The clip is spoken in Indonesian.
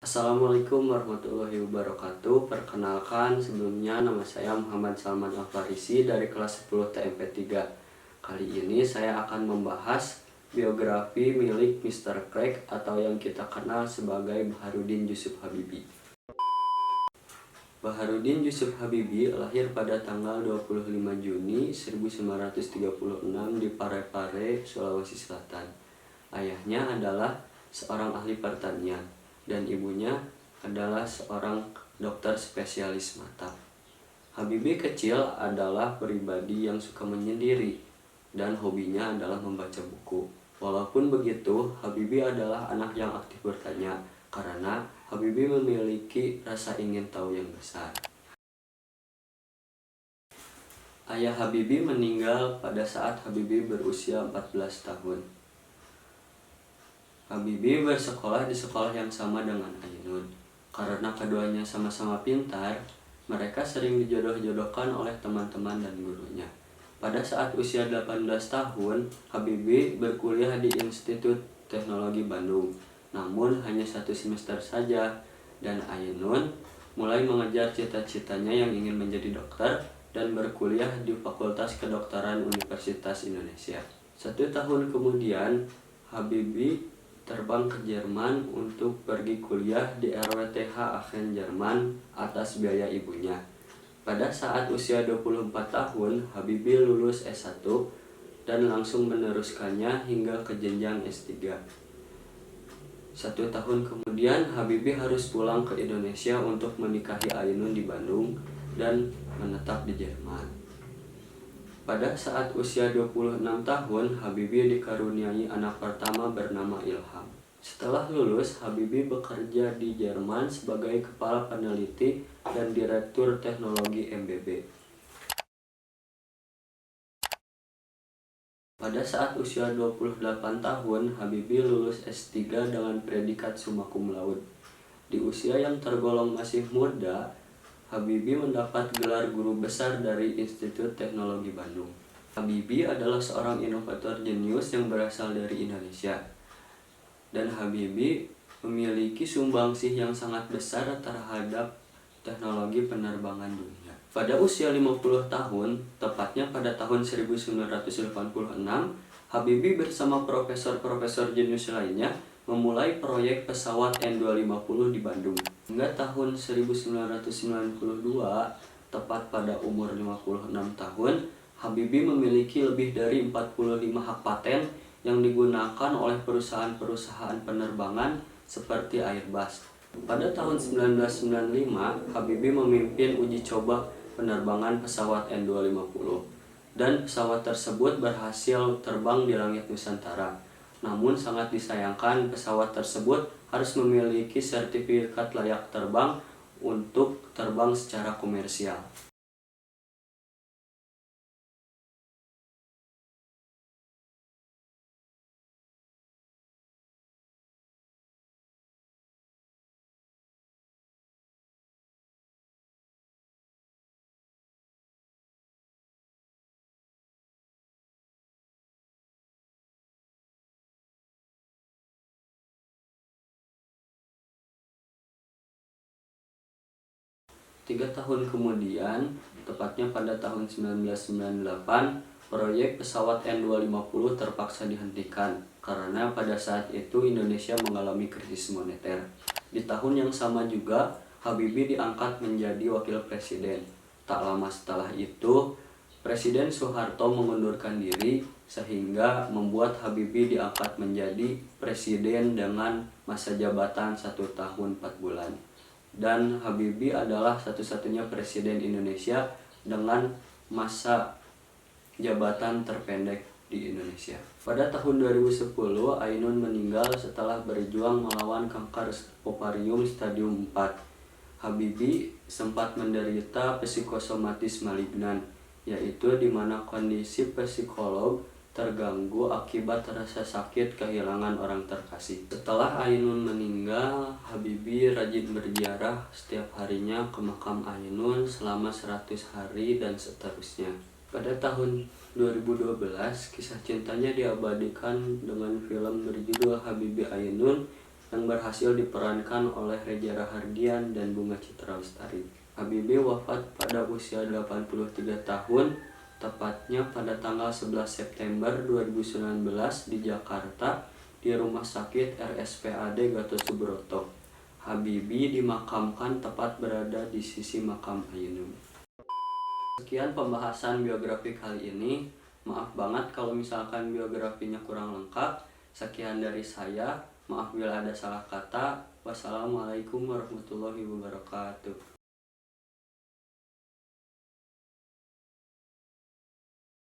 Assalamualaikum warahmatullahi wabarakatuh. Perkenalkan, sebelumnya nama saya Muhammad Salman Al-Farisi dari kelas 10 TMP3. Kali ini saya akan membahas biografi milik Mr. Craig atau yang kita kenal sebagai Baharudin Yusuf Habibie. Baharudin Yusuf Habibie lahir pada tanggal 25 Juni 1936 di Parepare, Sulawesi Selatan. Ayahnya adalah seorang ahli pertanian dan ibunya adalah seorang dokter spesialis mata. Habibie kecil adalah pribadi yang suka menyendiri dan hobinya adalah membaca buku. Walaupun begitu, Habibie adalah anak yang aktif bertanya karena Habibie memiliki rasa ingin tahu yang besar. Ayah Habibie meninggal pada saat Habibie berusia 14 tahun. Habibie bersekolah di sekolah yang sama dengan Ainun. Karena keduanya sama-sama pintar, mereka sering dijodoh-jodohkan oleh teman-teman dan gurunya. Pada saat usia 18 tahun, Habibie berkuliah di Institut Teknologi Bandung. Namun hanya 1 semester saja, dan Ainun mulai mengejar cita-citanya yang ingin menjadi dokter dan berkuliah di Fakultas Kedokteran Universitas Indonesia. 1 tahun kemudian, Habibie terbang ke Jerman untuk pergi kuliah di RWTH Aachen, Jerman atas biaya ibunya. Pada saat usia 24 tahun, Habibie lulus S1 dan langsung meneruskannya hingga ke jenjang S3. 1 tahun kemudian, Habibie harus pulang ke Indonesia untuk menikahi Ainun di Bandung dan menetap di Jerman. Pada saat usia 26 tahun, Habibie dikaruniai anak pertama bernama Ilham. Setelah lulus, Habibie bekerja di Jerman sebagai kepala peneliti dan direktur teknologi MBB. Pada saat usia 28 tahun, Habibie lulus S3 dengan predikat summa cum laude. Di usia yang tergolong masih muda, Habibie mendapat gelar guru besar dari Institut Teknologi Bandung. Habibie adalah seorang inovator jenius yang berasal dari Indonesia. Dan Habibie memiliki sumbangsih yang sangat besar terhadap teknologi penerbangan dunia. Pada usia 50 tahun, tepatnya pada tahun 1986, Habibie bersama profesor-profesor jenius lainnya memulai proyek pesawat N250 di Bandung. Hingga tahun 1992, tepat pada umur 56 tahun, Habibie memiliki lebih dari 45 hak paten yang digunakan oleh perusahaan-perusahaan penerbangan seperti Airbus. Pada tahun 1995, Habibie memimpin uji coba penerbangan pesawat N250 dan pesawat tersebut berhasil terbang di langit Nusantara. Namun sangat disayangkan pesawat tersebut harus memiliki sertifikat layak terbang untuk terbang secara komersial. Tiga tahun kemudian, tepatnya pada tahun 1998, proyek pesawat N250 terpaksa dihentikan karena pada saat itu Indonesia mengalami krisis moneter. Di tahun yang sama juga, Habibie diangkat menjadi wakil presiden. Tak lama setelah itu, Presiden Soeharto mengundurkan diri sehingga membuat Habibie diangkat menjadi presiden dengan masa jabatan 1 tahun 4 bulan. Dan Habibie adalah satu-satunya presiden Indonesia dengan masa jabatan terpendek di Indonesia. Pada tahun 2010, Ainun meninggal setelah berjuang melawan kanker ovarium stadium 4. Habibie sempat menderita psikosomatis malignan, yaitu di mana kondisi psikolog terganggu akibat rasa sakit kehilangan orang terkasih. Setelah Ainun meninggal, Habibie rajin berziarah setiap harinya ke makam Ainun selama 100 hari dan seterusnya. Pada tahun 2012, kisah cintanya diabadikan dengan film berjudul Habibie Ainun yang berhasil diperankan oleh Reza Rahardian dan Bunga Citra Lestari. Habibie wafat pada usia 83 tahun, tepatnya pada tanggal 11 September 2019 di Jakarta di Rumah Sakit RSPAD Gatot Subroto. Habibie dimakamkan tepat berada di sisi makam Ainun. Sekian pembahasan biografi kali ini. Maaf banget kalau misalkan biografinya kurang lengkap. Sekian dari saya. Maaf bila ada salah kata. Wassalamualaikum warahmatullahi wabarakatuh.